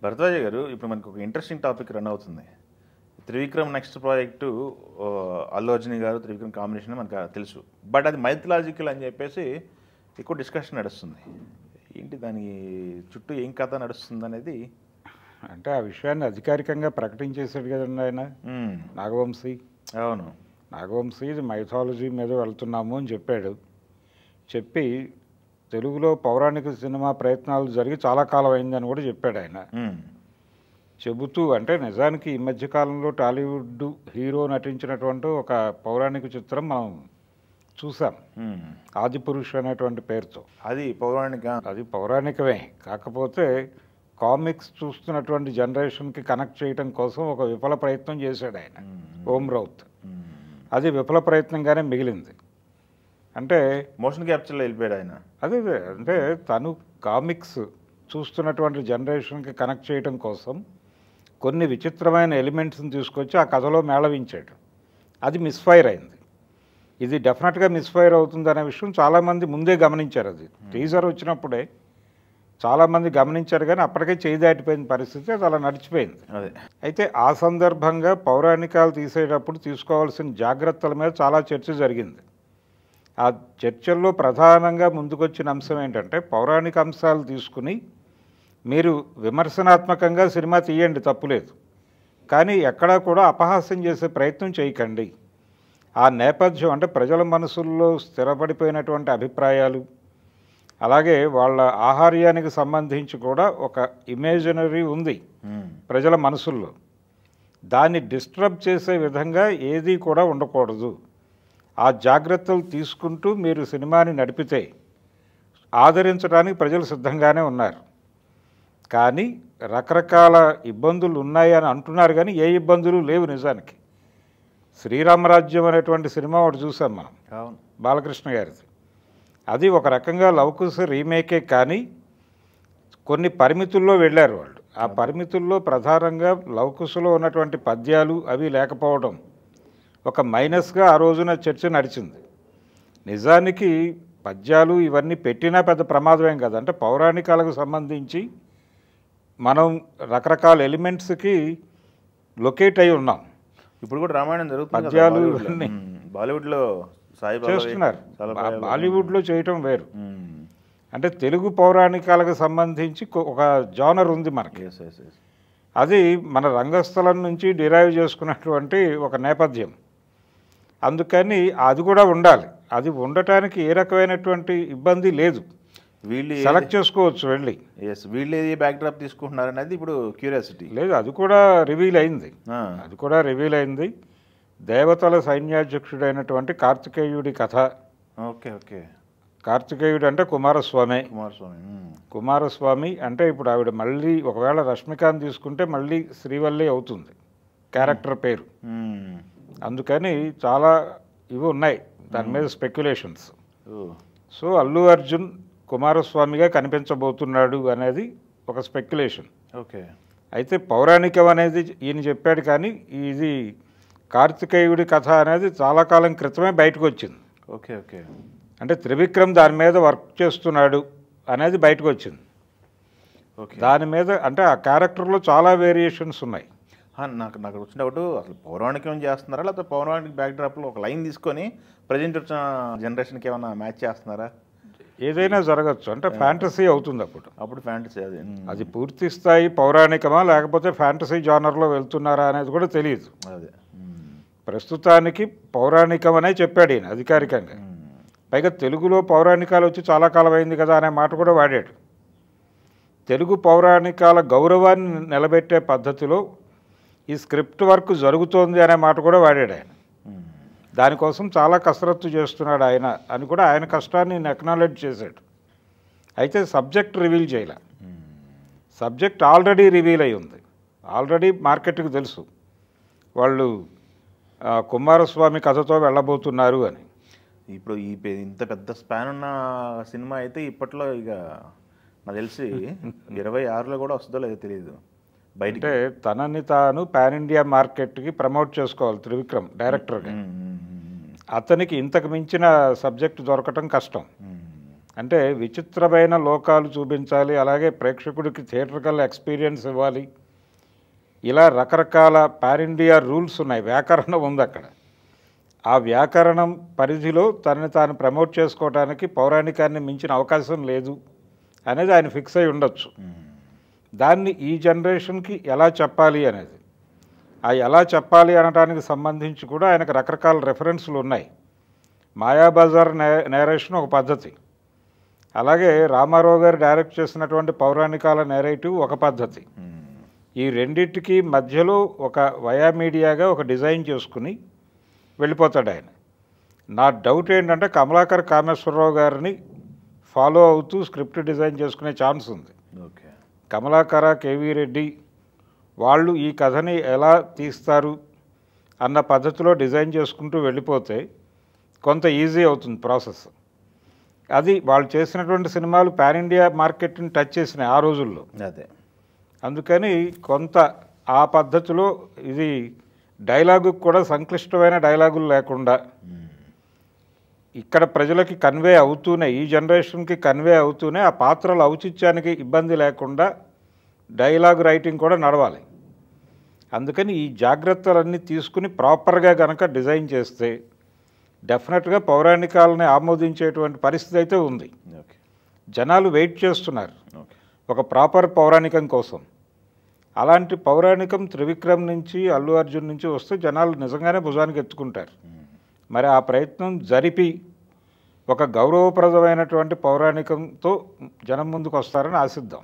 భరద్వాజ గారు ఇప్పుడు మనకు ఒక ఇంట్రెస్టింగ్ టాపిక్ రన్ అవుతుంది. త్రివిక్రమ్ నెక్స్ట్ ప్రాజెక్టు అల్లు అర్జున్ గారు త్రివిక్రమ్ కాంబినేషన్ మనకు తెలుసు. బట్ అది మైథలాజికల్ అని చెప్పేసి ఎక్కువ డిస్కషన్ నడుస్తుంది. ఏంటి దాని చుట్టూ ఏం కథ నడుస్తుంది అనేది? అంటే ఆ విషయాన్ని అధికారికంగా ప్రకటించేశాడు కదండి ఆయన, నాగవంశీ. అవును, నాగవంశీ ఇది మైథాలజీ మీద వెళ్తున్నాము అని చెప్పాడు. చెప్పి తెలుగులో పౌరాణిక సినిమా ప్రయత్నాలు జరిగి చాలా కాలం అయిందని కూడా చెప్పాడు ఆయన. చెబుతూ అంటే నిజానికి ఈ మధ్యకాలంలో టాలీవుడ్ హీరో నటించినటువంటి ఒక పౌరాణిక చిత్రం మనం చూసాం, ఆదిపురుష్ అనేటువంటి పేరుతో. అది పౌరాణికమే, కాకపోతే కామిక్స్ చూస్తున్నటువంటి జనరేషన్కి కనెక్ట్ చేయడం కోసం ఒక విఫల ప్రయత్నం చేశాడు ఆయన, ఓం రౌత్. అది విఫల ప్రయత్నంగానే మిగిలింది. అంటే మోషన్ క్యాప్చర్లో వెళ్ళిపోయాడు ఆయన. అదే అంటే తను కామిక్స్ చూస్తున్నటువంటి జనరేషన్కి కనెక్ట్ చేయడం కోసం కొన్ని విచిత్రమైన ఎలిమెంట్స్ని తీసుకొచ్చి ఆ కథలో మేళవించాడు. అది మిస్ఫైర్ అయింది. ఇది డెఫినెట్గా మిస్ఫైర్ అవుతుంది అనే విషయం చాలామంది ముందే గమనించారు. అది టీజర్ వచ్చినప్పుడే చాలామంది గమనించారు, కానీ అప్పటికే చేయి దాటిపోయిన పరిస్థితి, అది అలా నడిచిపోయింది. అయితే ఆ సందర్భంగా పౌరాణికాలు తీసేటప్పుడు తీసుకోవాల్సిన జాగ్రత్తల మీద చాలా చర్చ జరిగింది. ఆ చర్చల్లో ప్రధానంగా ముందుకొచ్చిన అంశం ఏంటంటే, పౌరాణిక అంశాలు తీసుకుని మీరు విమర్శనాత్మకంగా సినిమా తీయండి, తప్పులేదు, కానీ ఎక్కడా కూడా అపహాస్యం చేసే ప్రయత్నం చేయకండి. ఆ నేపథ్యం అంటే ప్రజల మనసుల్లో స్థిరపడిపోయినటువంటి అభిప్రాయాలు, అలాగే వాళ్ళ ఆహార్యానికి సంబంధించి కూడా ఒక ఇమేజినరీ ఉంది ప్రజల మనసుల్లో. దాన్ని డిస్టర్బ్ చేసే విధంగా ఏది కూడా ఉండకూడదు. ఆ జాగ్రత్తలు తీసుకుంటూ మీరు సినిమాని నడిపితే ఆదరించడానికి ప్రజలు సిద్ధంగానే ఉన్నారు. కానీ రకరకాల ఇబ్బందులు ఉన్నాయని అంటున్నారు, కానీ ఏ ఇబ్బందులు లేవు. నిజానికి శ్రీరామరాజ్యం అనేటువంటి సినిమా ఒకటి చూసాం మనం, బాలకృష్ణ గారిది. అది ఒక రకంగా లవకుశ రీమేకే, కానీ కొన్ని పరిమితుల్లో వెళ్ళారు వాళ్ళు. ఆ పరిమితుల్లో ప్రధానంగా లవకుశలో ఉన్నటువంటి పద్యాలు అవి లేకపోవడం ఒక మైనస్గా ఆ రోజున చర్చ నడిచింది. నిజానికి పద్యాలు ఇవన్నీ పెట్టినా పెద్ద ప్రమాదమేం కదా. అంటే పౌరాణికాలకు సంబంధించి మనం రకరకాల ఎలిమెంట్స్కి లొకేట్ అయి ఉన్నాం. ఇప్పుడు కూడా రామాయణం జరుగుతుంది, పద్యాలు ఇవన్నీ బాలీవుడ్లో చేస్తున్నారు. బాలీవుడ్లో చేయటం వేరు. అంటే తెలుగు పౌరాణికాలకు సంబంధించి ఒక జానర్ ఉంది మనకి. అది మన రంగస్థలం నుంచి డిరైవ్ చేసుకున్నటువంటి ఒక నేపథ్యం. అందుకని అది కూడా ఉండాలి. అది ఉండటానికి ఏ రకమైనటువంటి ఇబ్బంది లేదు. వీళ్ళు సెలెక్ట్ చేసుకోవచ్చు వెళ్ళి. వీళ్ళు ఏ బ్యాక్డ్రాప్ తీసుకుంటున్నారు అనేది ఇప్పుడు క్యూరియాసిటీ. లేదు, అది కూడా రివీల్ అయింది. దేవతల సైన్యాధ్యక్షుడైనటువంటి కార్తికేయుడి కథ. ఓకే. కార్తికేయుడు అంటే కుమారస్వామి అంటే ఇప్పుడు ఆవిడ మళ్ళీ ఒకవేళ రష్మికాని తీసుకుంటే మళ్ళీ శ్రీవల్లి అవుతుంది క్యారెక్టర్ పేరు. అందుకని చాలా ఇవి ఉన్నాయి దాని మీద స్పెక్యులేషన్స్. సో అల్లు అర్జున్ కుమారస్వామిగా కనిపించబోతున్నాడు అనేది ఒక స్పెక్యులేషన్. ఓకే. అయితే పౌరాణికం అనేది ఈయన చెప్పాడు, కానీ ఇది కార్తికేయుడి కథ అనేది చాలా కాలం క్రితమే బయటకు వచ్చింది. ఓకే. అంటే త్రివిక్రమ్ దాని మీద వర్క్ చేస్తున్నాడు అనేది బయటకు వచ్చింది. దాని మీద అంటే ఆ క్యారెక్టర్లో చాలా వేరియేషన్స్ ఉన్నాయి. నాకు వచ్చిన డౌట్, అసలు పౌరాణికం చేస్తున్నారా లేకపోతే పౌరాణిక బ్యాక్డ్రాప్లో ఒక లైన్ తీసుకొని ప్రజెంట్ వచ్చిన జనరేషన్కి ఏమైనా మ్యాచ్ చేస్తున్నారా? ఏదైనా జరగచ్చు. అంటే ఫ్యాంటసీ అవుతుంది అప్పుడు ఫ్యాంటసీ. అది పూర్తి స్థాయి పౌరాణికమా లేకపోతే ఫ్యాంటసీ జానర్లో వెళ్తున్నారా అనేది కూడా తెలియదు. ప్రస్తుతానికి పౌరాణికం అనే చెప్పాడు ఈయన అధికారికంగా. పైగా తెలుగులో పౌరాణికాలు వచ్చి చాలా కాలం అయింది కదా అనే మాట కూడా వాడాడు. తెలుగు పౌరాణికాల గౌరవాన్ని నిలబెట్టే పద్ధతిలో ఈ స్క్రిప్ట్ వర్క్ జరుగుతోంది అనే మాట కూడా వాడాడు ఆయన. దానికోసం చాలా కసరత్తు చేస్తున్నాడు ఆయన అని కూడా ఆయన కష్టాన్ని ఎక్నాలెడ్జ్ చేశాడు. అయితే సబ్జెక్ట్ రివీల్ చేయలే. సబ్జెక్ట్ ఆల్రెడీ రివీల్ అయి ఉంది. ఆల్రెడీ మార్కెట్కి తెలుసు వాళ్ళు కుమారస్వామి కథతో వెళ్ళబోతున్నారు అని. ఇప్పుడు ఇంత పెద్ద స్పాన్ ఉన్న సినిమా అయితే ఇప్పట్లో ఇక నాకు తెలిసి 26లో కూడా వస్తుందో లేదో తెలియదు బయట. అంటే తనని తాను పాన్ ఇండియా మార్కెట్కి ప్రమోట్ చేసుకోవాలి త్రివిక్రమ్ డైరెక్టర్గా. అతనికి ఇంతకు మించిన సబ్జెక్ట్ దొరకటం కష్టం. అంటే విచిత్రమైన లోకాలు చూపించాలి, అలాగే ప్రేక్షకుడికి థియేటర్కల్ ఎక్స్పీరియన్స్ ఇవ్వాలి, ఇలా రకరకాల పాన్ ఇండియా రూల్స్ ఉన్నాయి, వ్యాకరణం ఉంది అక్కడ. ఆ వ్యాకరణం పరిధిలో తనని తాను ప్రమోట్ చేసుకోవడానికి పౌరాణికాన్ని మించిన అవకాశం లేదు అనేది ఆయన ఫిక్స్ అయి ఉండొచ్చు. దాన్ని ఈ జనరేషన్కి ఎలా చెప్పాలి అనేది, ఆ ఎలా చెప్పాలి అనడానికి సంబంధించి కూడా ఆయనకు రకరకాల రెఫరెన్స్లు ఉన్నాయి. మాయాబజార్ నేరేషన్ ఒక పద్ధతి, అలాగే రామారావు గారు డైరెక్ట్ చేసినటువంటి పౌరాణికాల నేరేటివ్ ఒక పద్ధతి. ఈ రెండింటికి మధ్యలో ఒక వయా మీడియాగా ఒక డిజైన్ చేసుకుని వెళ్ళిపోతాడు ఆయన. నా డౌట్ ఏంటంటే కమలాకర్ కామేశ్వరరావు గారిని ఫాలో అవుతూ స్క్రిప్ట్ డిజైన్ చేసుకునే ఛాన్స్ ఉంది. ఓకే, కమలాకర, కేవీ రెడ్డి వాళ్ళు ఈ కథని ఎలా తీస్తారు అన్న పద్ధతిలో డిజైన్ చేసుకుంటూ వెళ్ళిపోతే కొంత ఈజీ అవుతుంది ప్రాసెస్. అది వాళ్ళు చేసినటువంటి సినిమాలు పాన్ ఇండియా మార్కెట్ని టచ్ చేసినాయి ఆ రోజుల్లో. అదే అందుకని కొంత ఆ పద్ధతిలో ఇది డైలాగు కూడా సంక్లిష్టమైన డైలాగులు లేకుండా ఇక్కడ ప్రజలకి కన్వే అవుతూనే, ఈ జనరేషన్కి కన్వే అవుతూనే ఆ పాత్రల ఔచిత్యానికి ఇబ్బంది లేకుండా డైలాగ్ రైటింగ్ కూడా నడవాలి. అందుకని ఈ జాగ్రత్తలన్నీ తీసుకుని ప్రాపర్గా కనుక డిజైన్ చేస్తే డెఫినెట్గా పౌరాణికాలని ఆమోదించేటువంటి పరిస్థితి అయితే ఉంది. ఓకే, జనాలు వెయిట్ చేస్తున్నారు ఓకే, ఒక ప్రాపర్ పౌరాణికం కోసం. అలాంటి పౌరాణికం త్రివిక్రమ్ నుంచి, అల్లు అర్జున్ నుంచి వస్తే జనాలు నిజంగానే భుజానికి ఎత్తుకుంటారు. మరి ఆ ప్రయత్నం జరిపి ఒక గౌరవప్రదమైనటువంటి పౌరాణికంతో జనం ముందుకు వస్తారని ఆశిద్దాం.